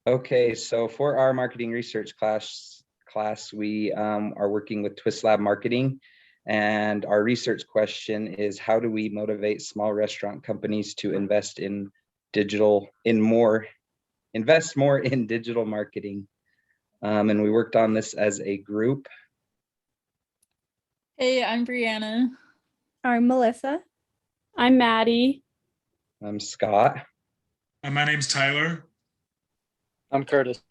Okay, so for our marketing research class, we are working with Twist Lab Marketing, and our research question is, how do we motivate small restaurant companies to invest more in digital marketing? And we worked on this as a group. Hey, I'm Breanna. I'm Melissa. I'm Maddy. I'm Scott. My name's Tyler. I'm Curtis.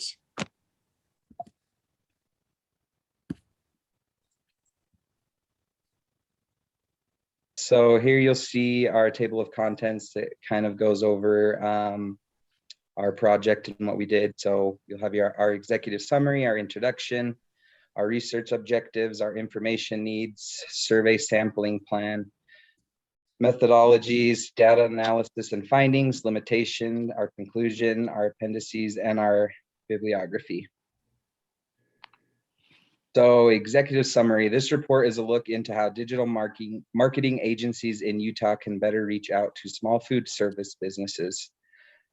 So here you'll see our table of contents that kind of goes over our project and what we did. So you'll have our executive summary, our introduction, our research objectives, our information needs, survey sampling plan, methodologies, data analysis and findings, limitation, our conclusion, our appendices, and our bibliography. So executive summary, this report is a look into how digital marketing agencies in Utah can better reach out to small food service businesses.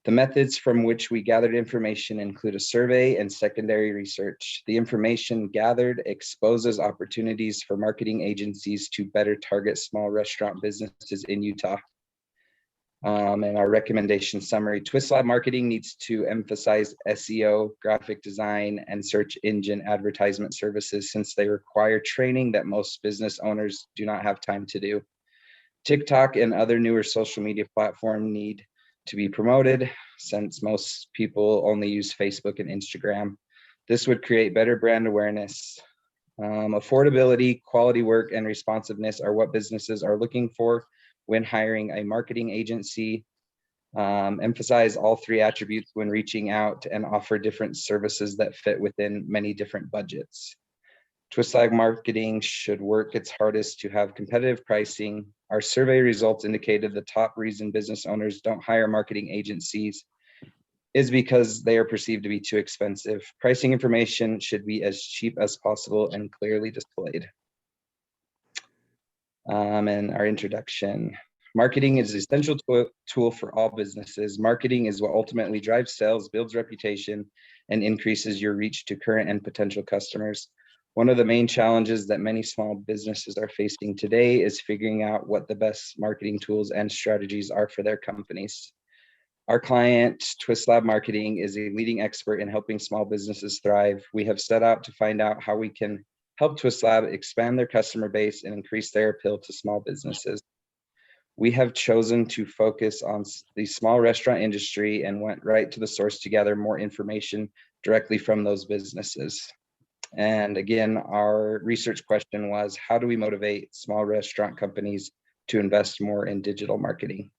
The methods from which we gathered information include a survey and secondary research. The information gathered exposes opportunities for marketing agencies to better target small restaurant businesses in Utah. And our recommendation summary, Twist Lab Marketing needs to emphasize SEO, graphic design, and search engine advertisement services since they require training that most business owners do not have time to do. TikTok and other newer social media platforms need to be promoted since most people only use Facebook and Instagram. This would create better brand awareness. Affordability, quality work, and responsiveness are what businesses are looking for when hiring a marketing agency. Emphasize all three attributes when reaching out and offer different services that fit within many different budgets. Twist Lab Marketing should work its hardest to have competitive pricing. Our survey results indicated the top reason business owners don't hire marketing agencies is because they are perceived to be too expensive. Pricing information should be as cheap as possible and clearly displayed. And our introduction. Marketing is an essential tool for all businesses. Marketing is what ultimately drives sales, builds reputation, and increases your reach to current and potential customers. One of the main challenges that many small businesses are facing today is figuring out what the best marketing tools and strategies are for their companies. Our client, Twist Lab Marketing, is a leading expert in helping small businesses thrive. We have set out to find out how we can help Twist Lab expand their customer base and increase their appeal to small businesses. We have chosen to focus on the small restaurant industry and went right to the source to gather more information directly from those businesses. And again, our research question was, how do we motivate small restaurant companies to invest more in digital marketing?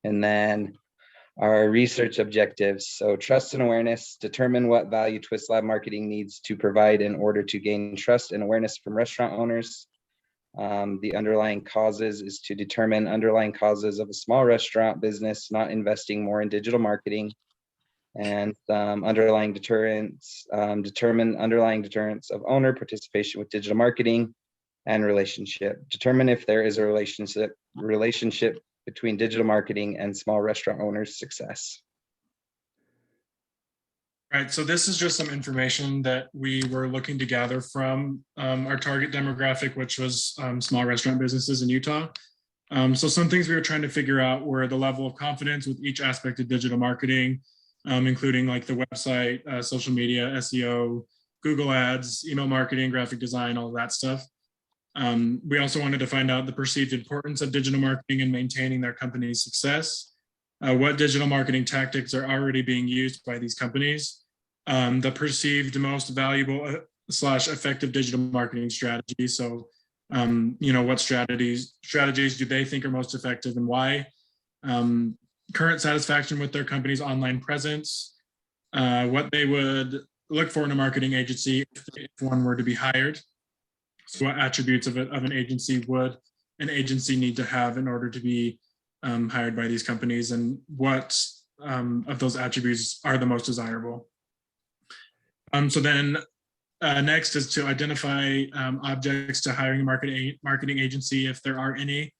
And then our research objectives. So trust and awareness, determine what value Twist Lab Marketing needs to provide in order to gain trust and awareness from restaurant owners. The underlying causes is to determine underlying causes of a small restaurant business not investing more in digital marketing, and underlying deterrents, determine underlying deterrents of owner participation with digital marketing, and relationship. Determine if there is a relationship between digital marketing and small restaurant owners' success. Right, so this is just some information that we were looking to gather from our target demographic, which was small restaurant businesses in Utah. So some things we were trying to figure out were the level of confidence with each aspect of digital marketing, including like the website, social media, SEO, Google Ads, email marketing, graphic design, all that stuff. We also wanted to find out the perceived importance of digital marketing in maintaining their company's success. What digital marketing tactics are already being used by these companies, the perceived most valuable / effective digital marketing strategy. So, what strategies do they think are most effective and why? Current satisfaction with their company's online presence, what they would look for in a marketing agency if one were to be hired. So what attributes of an agency would an agency need to have in order to be hired by these companies, and what of those attributes are the most desirable. So then next is to identify objects to hiring a marketing agency, if there are any.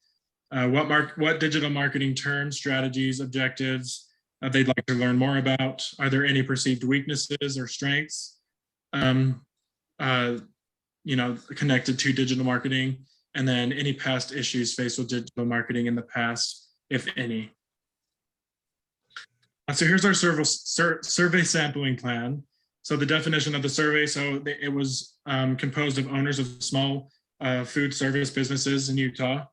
what digital marketing terms, strategies, objectives they'd like to learn more about. Are there any perceived weaknesses or strengths, connected to digital marketing? And then any past issues faced with digital marketing in the past, if any. So here's our survey sampling plan. So the definition of the survey, so it was composed of owners of small food service businesses in Utah.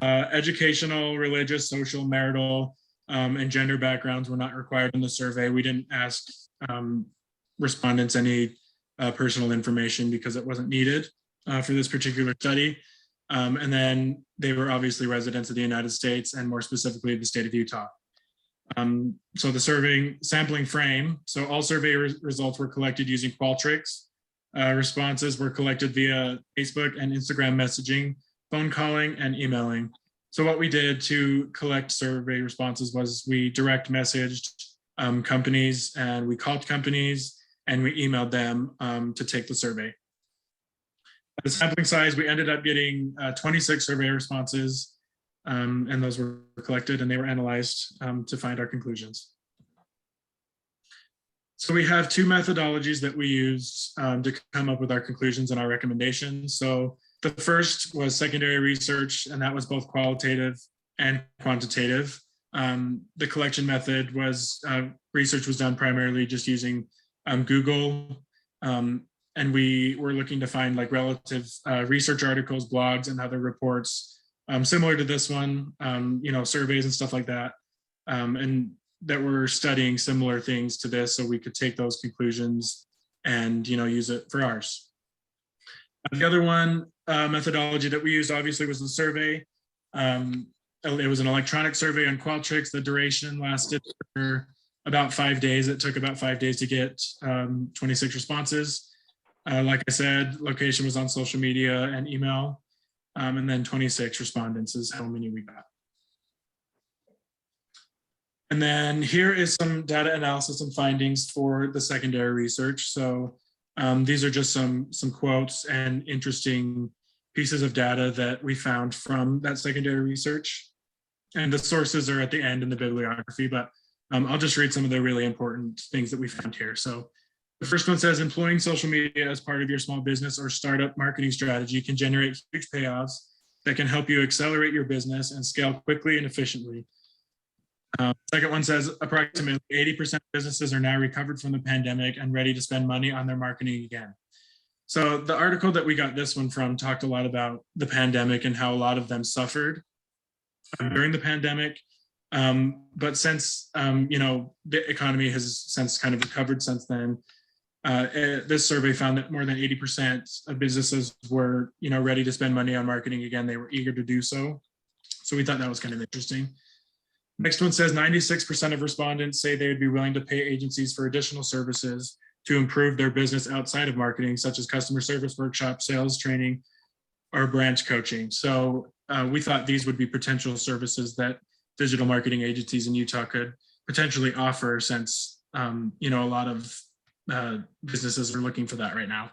Educational, religious, social, marital, and gender backgrounds were not required in the survey. We didn't ask respondents any personal information because it wasn't needed for this particular study. And then they were obviously residents of the United States and more specifically the state of Utah. So the sampling frame, so all survey results were collected using Qualtrics. Responses were collected via Facebook and Instagram messaging, phone calling, and emailing. So what we did to collect survey responses was we direct messaged companies, and we called companies, and we emailed them to take the survey. The sampling size, we ended up getting 26 survey responses, and those were collected and they were analyzed to find our conclusions. So we have two methodologies that we used to come up with our conclusions and our recommendations. So the first was secondary research, and that was both qualitative and quantitative. The collection method was, research was done primarily just using Google, and we were looking to find like relative research articles, blogs, and other reports similar to this one, surveys and stuff like that, and that were studying similar things to this, so we could take those conclusions and use it for ours. The other one methodology that we used obviously was the survey. It was an electronic survey on Qualtrics. The duration lasted for about 5 days. It took about 5 days to get 26 responses. Like I said, location was on social media and email. And then 26 respondents is how many we got. And then here is some data analysis and findings for the secondary research. So these are just some quotes and interesting pieces of data that we found from that secondary research. And the sources are at the end in the bibliography, but I'll just read some of the really important things that we found here. So the first one says, employing social media as part of your small business or startup marketing strategy can generate huge payoffs that can help you accelerate your business and scale quickly and efficiently. Second one says, approximately 80% of businesses are now recovered from the pandemic and ready to spend money on their marketing again. So the article that we got this one from talked a lot about the pandemic and how a lot of them suffered during the pandemic. But since, the economy has since kind of recovered since then, this survey found that more than 80% of businesses were, ready to spend money on marketing again. They were eager to do so. So we thought that was kind of interesting. Next one says 96% of respondents say they would be willing to pay agencies for additional services to improve their business outside of marketing, such as customer service workshops, sales training, or branch coaching. So we thought these would be potential services that digital marketing agencies in Utah could potentially offer, since a lot of businesses are looking for that right now.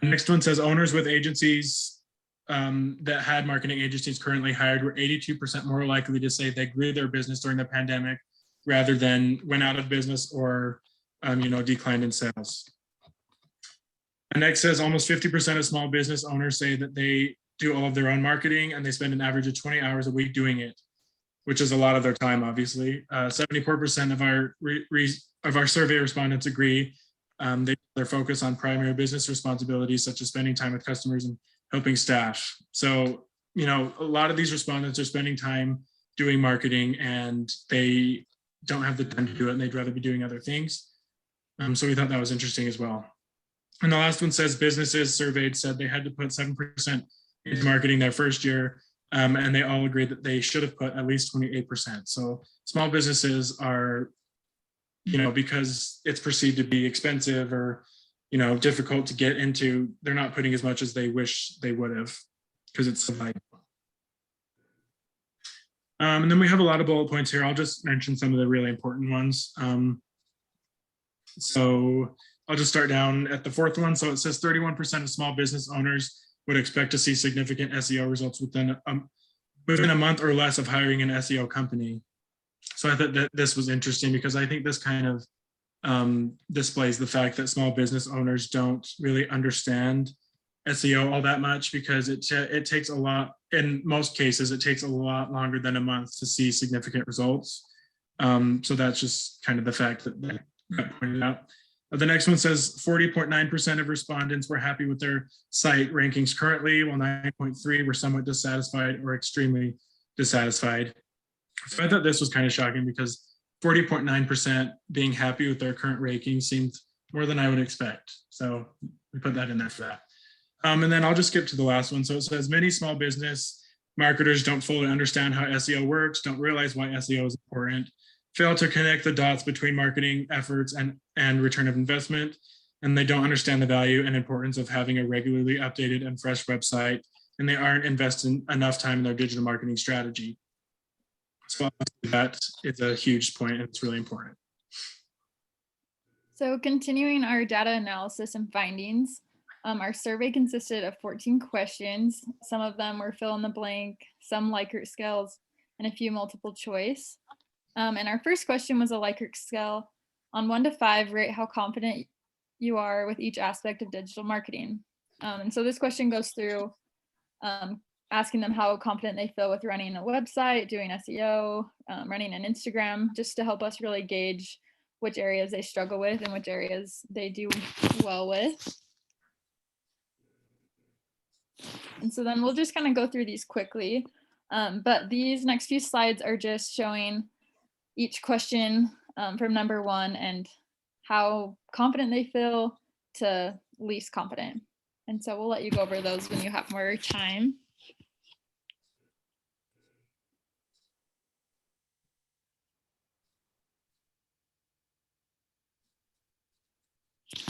The next one says owners with agencies that had marketing agencies currently hired were 82% more likely to say they grew their business during the pandemic rather than went out of business or declined in sales. And next says almost 50% of small business owners say that they do all of their own marketing and they spend an average of 20 hours a week doing it, which is a lot of their time, obviously. 74% of our survey respondents agree their focus on primary business responsibilities, such as spending time with customers and helping staff. So, a lot of these respondents are spending time doing marketing and they don't have the time to do it and they'd rather be doing other things. So we thought that was interesting as well. And the last one says businesses surveyed said they had to put 7% into marketing their first year, and they all agreed that they should have put at least 28%. So small businesses are, because it's perceived to be expensive or, difficult to get into, they're not putting as much as they wish they would have because it's so valuable. And then we have a lot of bullet points here. I'll just mention some of the really important ones. So I'll just start down at the fourth one. So it says 31% of small business owners would expect to see significant SEO results within within a month or less of hiring an SEO company. So I thought that this was interesting because I think this kind of displays the fact that small business owners don't really understand SEO all that much, because it takes a lot, in most cases, it takes a lot longer than a month to see significant results. So that's just kind of the fact that got pointed out. The next one says 40.9% of respondents were happy with their site rankings currently, while 9.3% were somewhat dissatisfied or extremely dissatisfied. So I thought this was kind of shocking, because 40.9% being happy with their current ranking seemed more than I would expect. So we put that in there for that. And then I'll just skip to the last one. So it says many small business marketers don't fully understand how SEO works, don't realize why SEO is important, fail to connect the dots between marketing efforts and return of investment, and they don't understand the value and importance of having a regularly updated and fresh website, and they aren't investing enough time in their digital marketing strategy. So that is a huge point, and it's really important. So continuing our data analysis and findings, our survey consisted of 14 questions. Some of them were fill in the blank, some Likert scales, and a few multiple choice. And our first question was a Likert scale. On 1 to 5, rate how confident you are with each aspect of digital marketing. And so this question goes through asking them how confident they feel with running a website, doing SEO, running an Instagram, just to help us really gauge which areas they struggle with and which areas they do well with. And so then we'll just kind of go through these quickly. But these next few slides are just showing each question from number 1 and how confident they feel to least confident. And so we'll let you go over those when you have more time.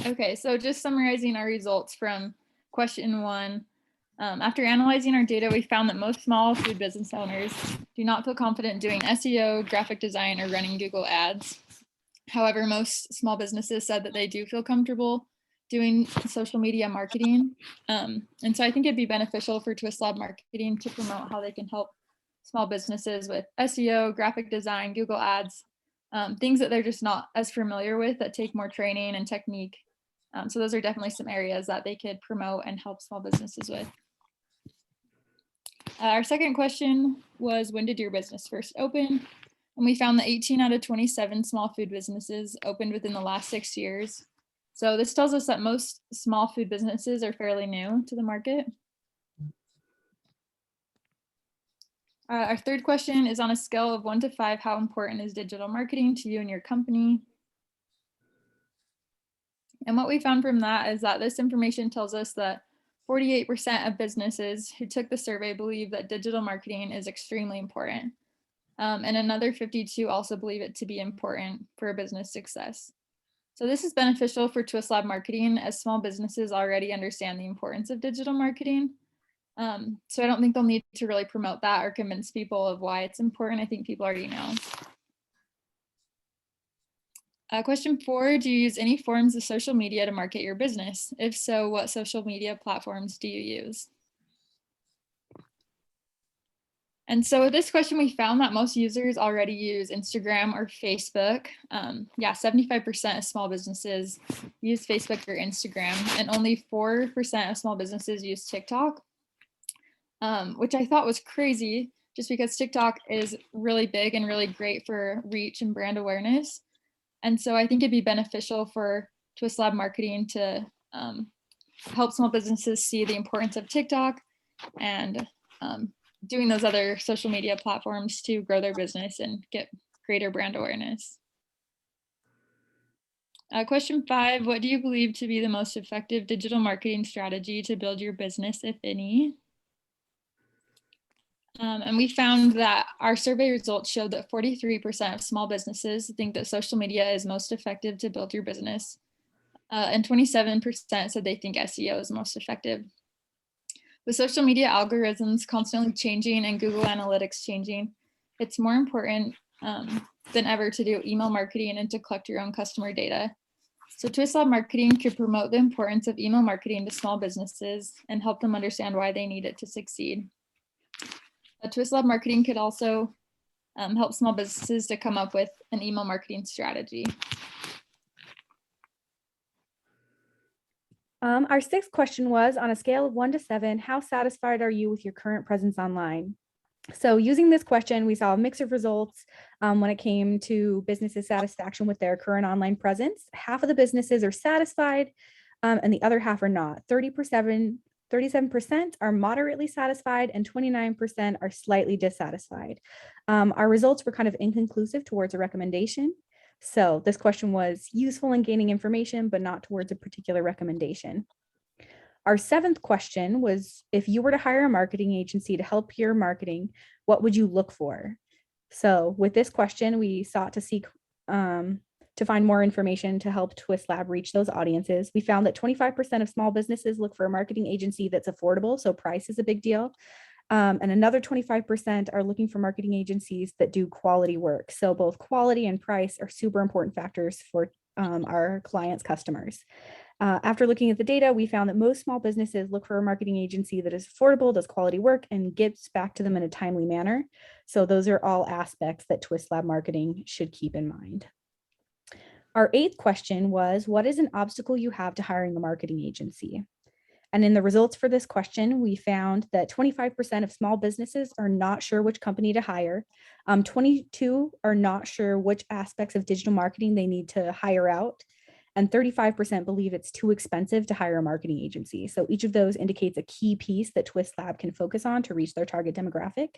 Okay, so just summarizing our results from question 1. After analyzing our data, we found that most small food business owners do not feel confident doing SEO, graphic design, or running Google ads. However, most small businesses said that they do feel comfortable doing social media marketing. And so I think it'd be beneficial for Twist Lab Marketing to promote how they can help small businesses with SEO, graphic design, Google ads, things that they're just not as familiar with that take more training and technique. So those are definitely some areas that they could promote and help small businesses with. Our second question was, when did your business first open? And we found that 18 out of 27 small food businesses opened within the last 6 years. So this tells us that most small food businesses are fairly new to the market. Our third question is, on a scale of 1 to 5, how important is digital marketing to you and your company? And what we found from that is that this information tells us that 48% of businesses who took the survey believe that digital marketing is extremely important. And another 52 also believe it to be important for a business success. So this is beneficial for Twist Lab Marketing, as small businesses already understand the importance of digital marketing. So I don't think they'll need to really promote that or convince people of why it's important. I think people already know. Question 4, do you use any forms of social media to market your business? If so, what social media platforms do you use? And so with this question, we found that most users already use Instagram or Facebook. 75% of small businesses use Facebook or Instagram, and only 4% of small businesses use TikTok, which I thought was crazy, just because TikTok is really big and really great for reach and brand awareness. And so I think it'd be beneficial for Twist Lab Marketing to help small businesses see the importance of TikTok and doing those other social media platforms to grow their business and get greater brand awareness. Question 5, what do you believe to be the most effective digital marketing strategy to build your business, if any? And we found that our survey results showed that 43% of small businesses think that social media is most effective to build your business. And 27% said they think SEO is most effective. With social media algorithms constantly changing and Google Analytics changing, it's more important than ever to do email marketing and to collect your own customer data. So Twist Lab Marketing could promote the importance of email marketing to small businesses and help them understand why they need it to succeed. Twist Lab Marketing could also help small businesses to come up with an email marketing strategy. Our sixth question was, on a scale of 1 to 7, how satisfied are you with your current presence online? So using this question, we saw a mix of results when it came to businesses' satisfaction with their current online presence. Half of the businesses are satisfied and the other half are not. 37% are moderately satisfied and 29% are slightly dissatisfied. Our results were kind of inconclusive towards a recommendation. So this question was useful in gaining information, but not towards a particular recommendation. Our seventh question was, if you were to hire a marketing agency to help your marketing, what would you look for? So with this question, we sought to seek to find more information to help Twist Lab reach those audiences. We found that 25% of small businesses look for a marketing agency that's affordable, so price is a big deal. And another 25% are looking for marketing agencies that do quality work. So both quality and price are super important factors for our clients' customers. After looking at the data, we found that most small businesses look for a marketing agency that is affordable, does quality work, and gets back to them in a timely manner. So those are all aspects that Twist Lab Marketing should keep in mind. Our eighth question was, what is an obstacle you have to hiring a marketing agency? And in the results for this question, we found that 25% of small businesses are not sure which company to hire. 22 are not sure which aspects of digital marketing they need to hire out. And 35% believe it's too expensive to hire a marketing agency. So each of those indicates a key piece that Twist Lab can focus on to reach their target demographic.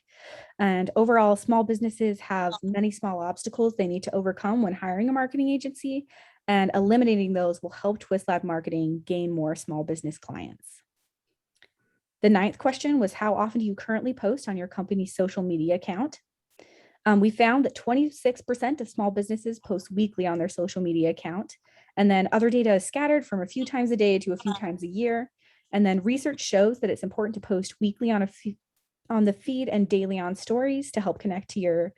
And overall, small businesses have many small obstacles they need to overcome when hiring a marketing agency, and eliminating those will help Twist Lab Marketing gain more small business clients. The ninth question was, how often do you currently post on your company's social media account? We found that 26% of small businesses post weekly on their social media account. And then other data is scattered from a few times a day to a few times a year. And then research shows that it's important to post weekly on the feed and daily on stories to help connect to your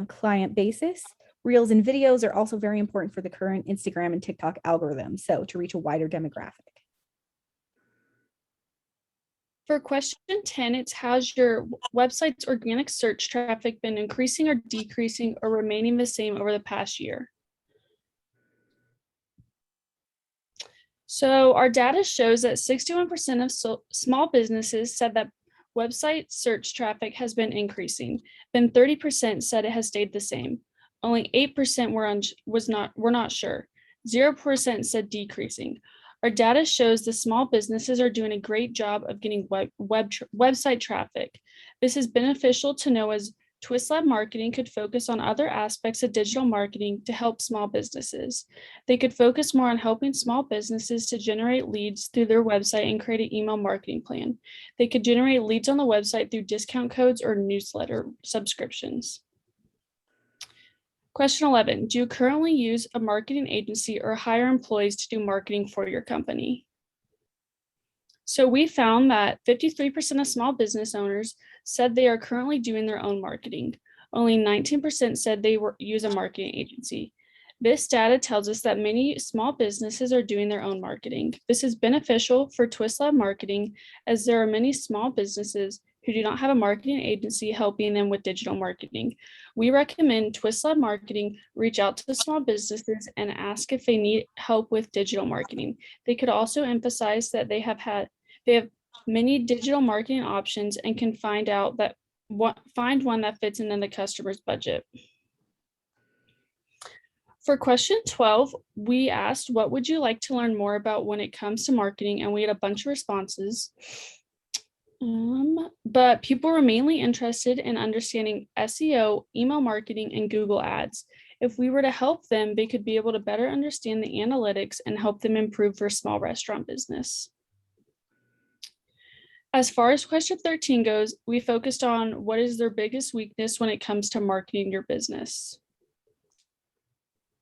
client basis. Reels and videos are also very important for the current Instagram and TikTok algorithm, so to reach a wider demographic. For question 10, it's, has your website's organic search traffic been increasing or decreasing or remaining the same over the past year? So our data shows that 61% of small businesses said that website search traffic has been increasing. Then 30% said it has stayed the same. Only 8% were not sure. 0% said decreasing. Our data shows the small businesses are doing a great job of getting website traffic. This is beneficial to know, as Twist Lab Marketing could focus on other aspects of digital marketing to help small businesses. They could focus more on helping small businesses to generate leads through their website and create an email marketing plan. They could generate leads on the website through discount codes or newsletter subscriptions. Question 11, do you currently use a marketing agency or hire employees to do marketing for your company? So we found that 53% of small business owners said they are currently doing their own marketing. Only 19% said they use a marketing agency. This data tells us that many small businesses are doing their own marketing. This is beneficial for Twist Lab Marketing, as there are many small businesses who do not have a marketing agency helping them with digital marketing. We recommend Twist Lab Marketing reach out to small businesses and ask if they need help with digital marketing. They could also emphasize that they have many digital marketing options and can find one that fits into the customer's budget. For question 12, we asked, what would you like to learn more about when it comes to marketing? And we had a bunch of responses. But people were mainly interested in understanding SEO, email marketing, and Google Ads. If we were to help them, they could be able to better understand the analytics and help them improve their small restaurant business. As far as question 13 goes, we focused on what is their biggest weakness when it comes to marketing your business.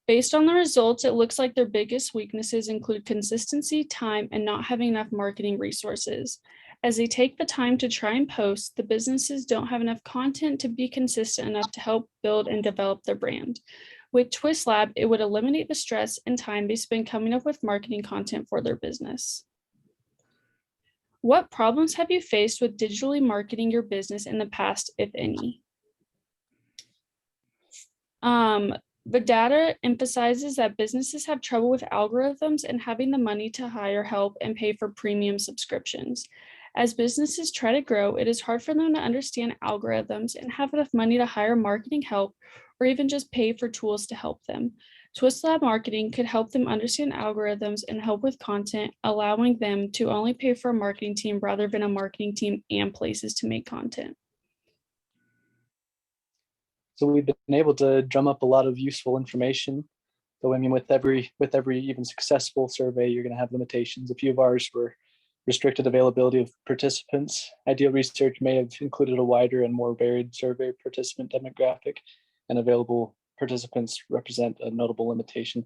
Based on the results, it looks like their biggest weaknesses include consistency, time, and not having enough marketing resources. As they take the time to try and post, the businesses don't have enough content to be consistent enough to help build and develop their brand. With Twist Lab, it would eliminate the stress and time they spend coming up with marketing content for their business. What problems have you faced with digitally marketing your business in the past, if any? The data emphasizes that businesses have trouble with algorithms and having the money to hire help and pay for premium subscriptions. As businesses try to grow, it is hard for them to understand algorithms and have enough money to hire marketing help or even just pay for tools to help them. Twist Lab Marketing could help them understand algorithms and help with content, allowing them to only pay for a marketing team rather than a marketing team and places to make content. So we've been able to drum up a lot of useful information. So I mean, with every even successful survey, you're going to have limitations. A few of ours were restricted availability of participants. Ideal research may have included a wider and more varied survey participant demographic, and available participants represent a notable limitation.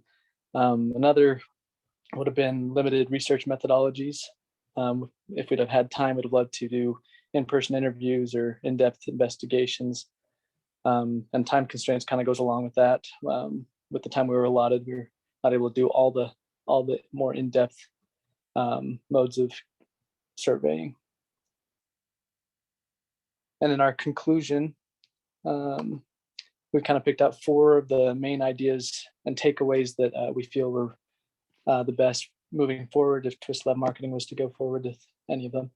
Another would have been limited research methodologies. If we'd have had time, we'd have loved to do in-person interviews or in-depth investigations. And time constraints kind of goes along with that. With the time we were allotted, we were not able to do all the more in-depth modes of surveying. And in our conclusion, we kind of picked out 4 of the main ideas and takeaways that we feel were the best moving forward if Twist Lab Marketing was to go forward with any of them.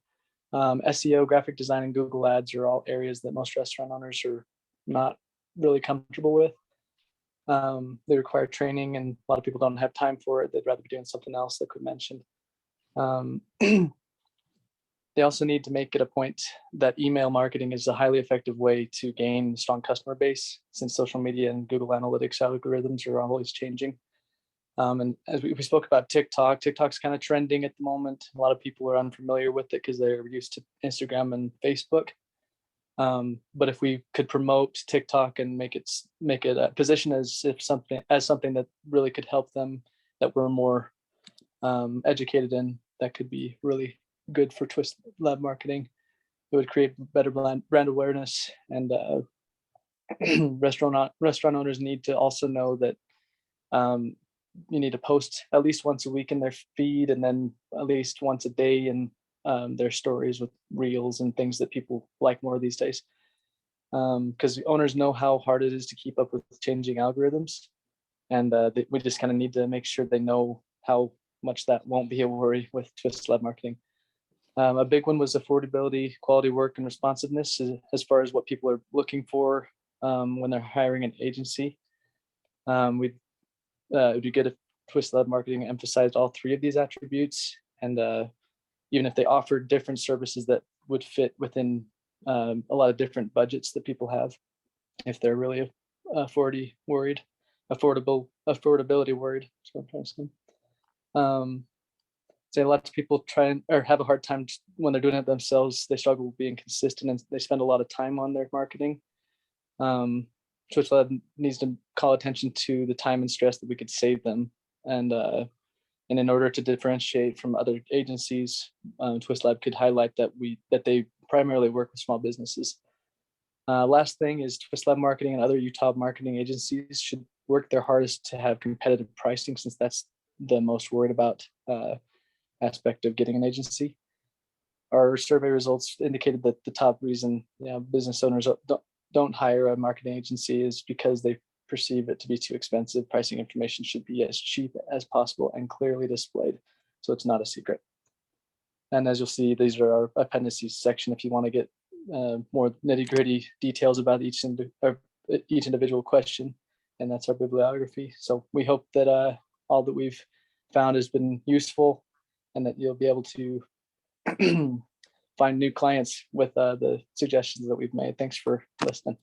SEO, graphic design, and Google Ads are all areas that most restaurant owners are not really comfortable with. They require training, and a lot of people don't have time for it. They'd rather be doing something else, like we mentioned. They also need to make it a point that email marketing is a highly effective way to gain a strong customer base, since social media and Google Analytics algorithms are always changing. And as we spoke about TikTok's kind of trending at the moment. A lot of people are unfamiliar with it because they're used to Instagram and Facebook. But if we could promote TikTok and make it a position as something that really could help them, that we're more educated in, that could be really good for Twist Lab Marketing. It would create better brand awareness, and restaurant owners need to also know that you need to post at least once a week in their feed, and then at least once a day in their stories with reels and things that people like more these days. Because owners know how hard it is to keep up with changing algorithms, and we just kind of need to make sure they know how much that won't be a worry with Twist Lab Marketing. A big one was affordability, quality work, and responsiveness as far as what people are looking for when they're hiring an agency. It would be good if Twist Lab Marketing emphasized all 3 of these attributes, and even if they offered different services that would fit within a lot of different budgets that people have, if they're really affordability worried. So I'm trying to say lots of people have a hard time when they're doing it themselves. They struggle with being consistent, and they spend a lot of time on their marketing. Twist Lab needs to call attention to the time and stress that we could save them, and in order to differentiate from other agencies, Twist Lab could highlight that they primarily work with small businesses. Last thing is Twist Lab Marketing and other Utah marketing agencies should work their hardest to have competitive pricing, since that's the most worried about aspect of getting an agency. Our survey results indicated that the top reason business owners don't hire a marketing agency is because they perceive it to be too expensive. Pricing information should be as cheap as possible and clearly displayed, so it's not a secret. And as you'll see, these are our appendices section if you want to get more nitty-gritty details about each individual question, and that's our bibliography. So we hope that all that we've found has been useful, and that you'll be able to find new clients with the suggestions that we've made. Thanks for listening.